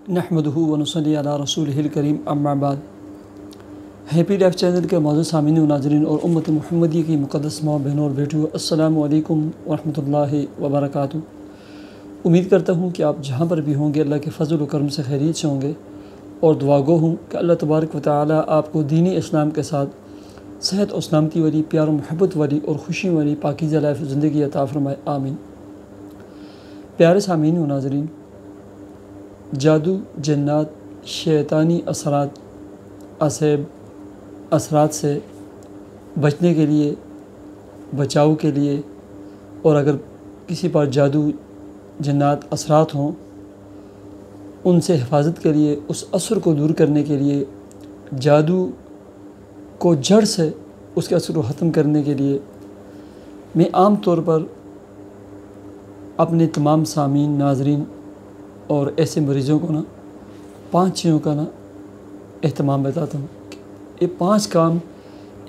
नहमदुहु व नसल्ली अला रसूलिहिल करीम अम्मा बाद। हैप्पी लाइफ चैनल के मौजूद सामीन व नाज़रीन और उम्मत मुहम्मदी की मुक़द्दस माँ बहनों और बेटियों, अस्सलामु अलैकुम व रहमतुल्लाहि व बरकातुहू। उम्मीद करता हूँ कि आप जहाँ पर भी होंगे अल्लाह के फ़ज़ल व करम से खैरियत से होंगे और दुआ गो हूँ कि अल्लाह तबारक व तआला आपको दीनी इस्लाम के साथ सेहत और सलामती वाली, प्यार और मोहब्बत वाली और खुशी वाली पाकीज़ा लाइफ ज़िंदगी अता फ़रमाए, आमीन। प्यारे सामीन व नाज़रीन, जादू, जन्नात, शैतानी असरात, असैब, असरात से बचने के लिए, बचाव के लिए, और अगर किसी पर जादू, जन्नात, असरात हों, उनसे हिफाजत के लिए, उस असर को दूर करने के लिए, जादू को जड़ से उसके असर को ख़त्म करने के लिए मैं आम तौर पर अपने तमाम सामीन, नाज़रीन और ऐसे मरीज़ों को 5 चीज़ों का एहतमाम बताता हूँ। ये 5 काम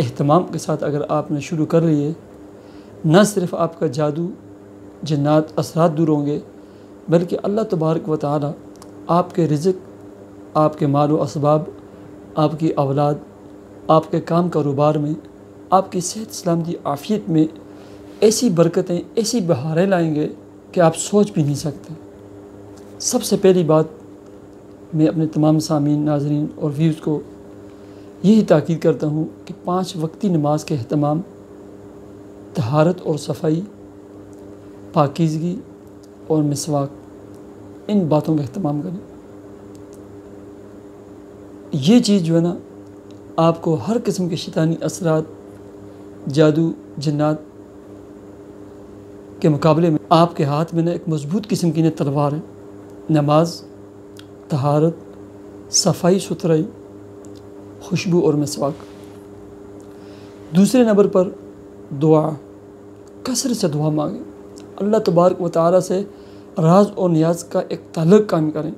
एहतमाम के साथ अगर आपने शुरू कर लिए, न सिर्फ़ आपका जादू, जन्नात, असरात दूर होंगे, बल्कि अल्लाह तबारक व तआला आपके रिज़्क़, आपके माल व असबाब, आपकी औलाद, आपके काम कारोबार में, आपकी सेहत सलामती आफ़ियत में ऐसी बरकतें, ऐसी बहारें लाएंगे कि आप सोच भी नहीं सकते। सबसे पहली बात मैं अपने तमाम सामीन, नाज़रीन और व्यूज़ को यही ताकीद करता हूँ कि 5 वक्ती नमाज के अहतमाम, तहारत और सफाई, पाकीज़गी और मिसवाक, इन बातों का अहतमाम करें। ये चीज़ जो है ना, आपको हर किस्म के शैतानी असरात, जादू, जन्नात के मुकाबले में आपके हाथ में एक मजबूत किस्म की तलवार है। नमाज, तहारत, सफाई सुथराई, खुशबू और मिसवाक। दूसरे नंबर पर दुआ, कसरत से दुआ मांगें, अल्लाह तबारक व तआला से राज और नियाज का एक ताल्लुक़ कायम करें।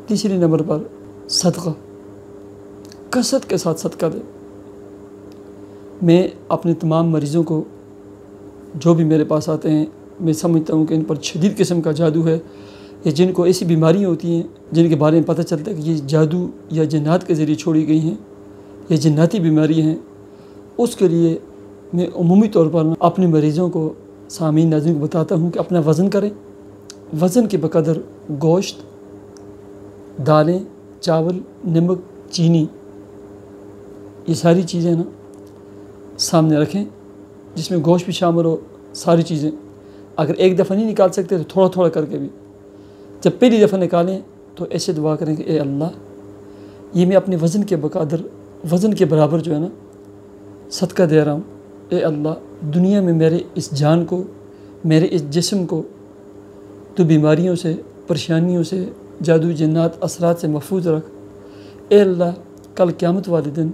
तीसरे नंबर पर सदका, कसरत के साथ सदका दें। मैं अपने तमाम मरीज़ों को, जो भी मेरे पास आते हैं, मैं समझता हूँ कि इन पर शदीद किस्म का जादू है, या जिनको ऐसी बीमारियाँ होती हैं जिनके बारे में पता चलता है कि ये जादू या जन्नात के ज़रिए छोड़ी गई हैं, या जन्नाती बीमारी हैं, उसके लिए मैं उमूमी तौर पर अपने मरीज़ों को, सामीन, नाज़रीन को बताता हूँ कि अपना वज़न करें। वज़न के बकदर गोश्त, दालें, चावल, नमक, चीनी, ये सारी चीज़ें सामने रखें, जिसमें गोश्त भी शामिल हो। सारी चीज़ें अगर एक दफ़ा नहीं निकाल सकते तो थोड़ा थोड़ा करके भी, जब पहली दफ़ा निकालें तो ऐसे दुआ करें कि ए अल्लाह, ये मैं अपने वज़न के बकदर, वज़न के बराबर जो है सदका दे रहा हूँ। ए अल्लाह, दुनिया में मेरे इस जान को, मेरे इस जिस्म को तो बीमारियों से, परेशानियों से, जादू, जन्नात, असरात से महफूज रख। ए अल्लाह, कल क़यामत वाले दिन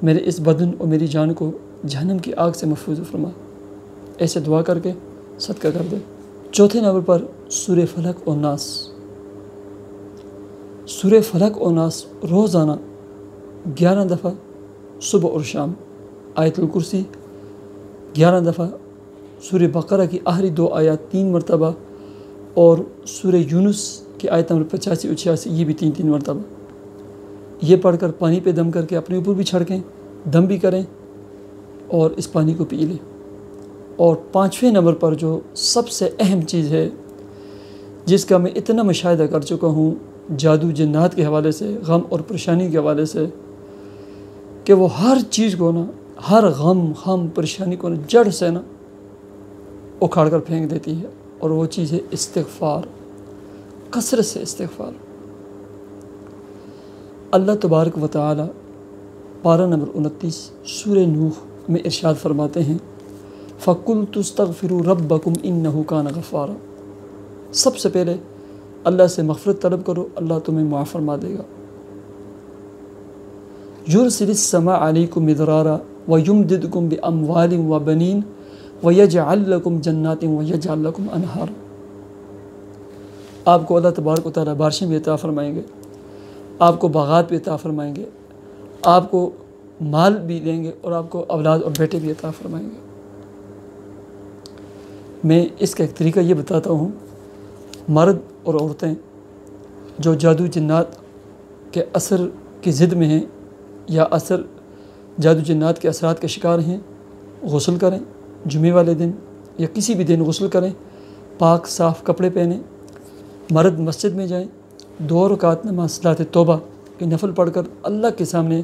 मेरे इस बदन और मेरी जान को जहन्नम की आग से महफूज फरमा। ऐसे दुआ करके सदका कर दे। चौथे नंबर पर सूरह फलक और नास। सूरह फलक और नास रोज़ाना 11 दफ़ा सुबह और शाम, आयतुल कुर्सी 11 दफ़ा, सूरह बकरा की आखिरी 2 आयत 3 मरतबा, और सूरह यूनुस की आयत नंबर 85 और 86, ये भी 3-3 मरतबा। ये पढ़कर पानी पे दम करके अपने ऊपर भी छिड़कें, दम भी करें और इस पानी को पी लें। और 5वें नंबर पर जो सबसे अहम चीज़ है, जिसका मैं इतना मुशाहिदा कर चुका हूँ जादू, जन्नात के हवाले से, गम और परेशानी के हवाले से, कि वो हर चीज़ को हर गम परेशानी को जड़ से उखाड़ कर फेंक देती है, और वो चीज़ है इस्तिग़फ़ार, कसरत से इस्तिग़फ़ार। अल्लाह तबारक व तआला पारा नंबर 29 सूरह नूह में इरशाद फरमाते हैं, फ़क़ुल्तु अस्तग़फ़िरू रब्बकुम इन्नहु कान गफ़्फ़ारा। सबसे पहले अल्लाह से मग़फ़िरत तलब करो, अल्लाह तुम्हें माफ़ फरमा देगा। युरसिलिस समा अलैकुम मिदरारा व युमदिदकुम बिअमवालिन व बनीन व यजअल लकुम जन्नातिन व यजअल लकुम अनहार। आपको अल्लाह तबारक व तआला बारिशें भी अता फरमाएंगे, आपको बागात भी अता फरमाएंगे, आपको माल भी देंगे, और आपको औलाद और बेटे भी अता फरमाएंगे। मैं इसका एक तरीका ये बताता हूँ مرد اور عورتیں جو جادو جنات کے اثر کی ضد میں ہیں یا جادو جنات کے اثرات کے شکار ہیں، غسل کریں، جمعے والے دن یا کسی بھی دن غسل کریں، پاک صاف کپڑے پہنیں، مرد مسجد میں جائیں، 2 رکعت نماز صلاۃ توبہ کے نفل پڑھ کر اللہ کے سامنے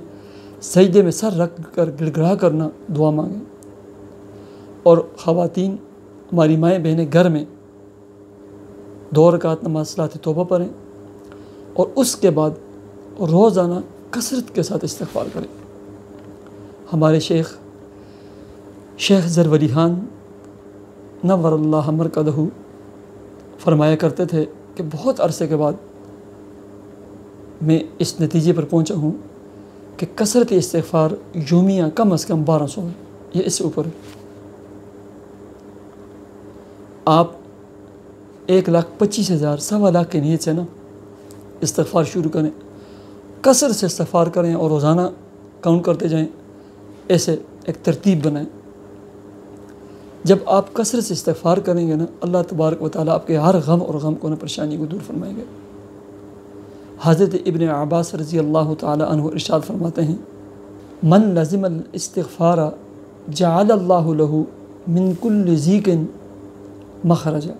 سجدے میں سر رکھ کر گڑ گڑا کرنا دعا مانگیں، اور خواتین ہماری مائیں بہنیں گھر میں 2 رکعت نماز صلاۃ توبہ پڑھیں، اور اس کے بعد روزانہ کثرت کے ساتھ استغفار کریں۔ ہمارے شیخ زرولی خان نور اللہ مرقدہ فرمایا کرتے تھے کہ بہت عرصے کے بعد میں اس نتیجے پر پہنچا ہوں کہ کثرت استغفار یومیہ کم از کم 1200 ہے، یہ اس سے اوپر ہے۔ آپ 1,25,000 سوا لاکھ کی نیت سے نا استغفار شروع کریں، کثرت سے استغفار کریں اور روزانہ کاؤنٹ کرتے جائیں، ایسے ایک ترتیب بنائیں۔ جب آپ کثرت سے استغفار کریں گے نا، اللہ تبارک و تعالیٰ آپ کے ہر غم اور غم کو نا پریشانی کو دور فرمائیں گے۔ حضرت ابن عباس رضی اللہ تعالیٰ عنہ ارشاد فرماتے ہیں، من لزم الاستغفار جعل اللہ له من کل ضیق مخرجا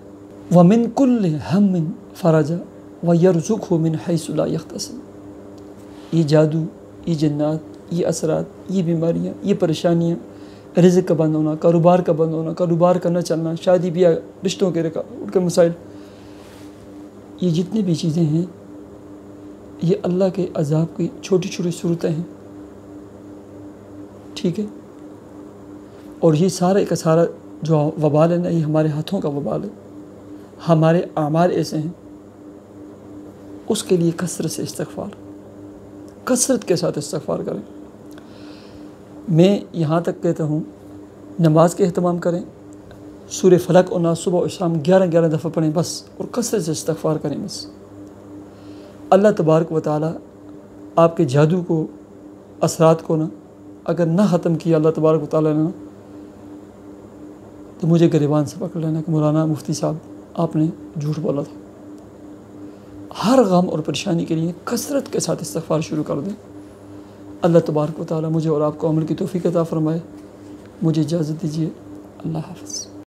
ومن کل ہم فرجا ویرزقہ من حیث لا یحتسب۔ یہ جادو، یہ جنات، یہ اثرات، یہ بیماریاں، یہ پریشانیاں، رزق کا بند ہونا، کاروبار کا بند ہونا، کاروبار کا نہ چلنا، شادی بیاہ، رشتوں کے ان کے مسائل، یہ جتنی بھی چیزیں ہیں یہ اللہ کے عذاب کی چھوٹی چھوٹی صورتیں ہیں، ٹھیک ہے؟ اور یہ سارا کا سارا جو وبال ہے نا، یہ ہمارے ہاتھوں کا وبال ہے، ہمارے اعمال ایسے ہیں۔ اس کے لیے کثرت سے استغفار، کثرت کے ساتھ استغفار کریں۔ میں یہاں تک کہتا ہوں نماز کے اہتمام کریں، سورہ فلق اور ناس صبح و شام 11 دفعہ پڑھیں بس، اور کثرت سے استغفار کریں بس۔ اللہ تبارک و تعالیٰ آپ کے جادو کو، اثرات کو نا اگر نہ ختم کیا اللہ تبارک و تعالیٰ نے نا، تو مجھے گریبان سے پکڑ لینا کہ مولانا مفتی صاحب آپ نے جھوٹ بولا تھا۔ ہر غم اور پریشانی کے لیے کثرت کے ساتھ استغفار شروع کر دیں۔ اللہ تبارک و تعالیٰ مجھے اور آپ کو عمل کی توفیق عطا فرمائے۔ مجھے اجازت دیجیے، اللہ حافظ۔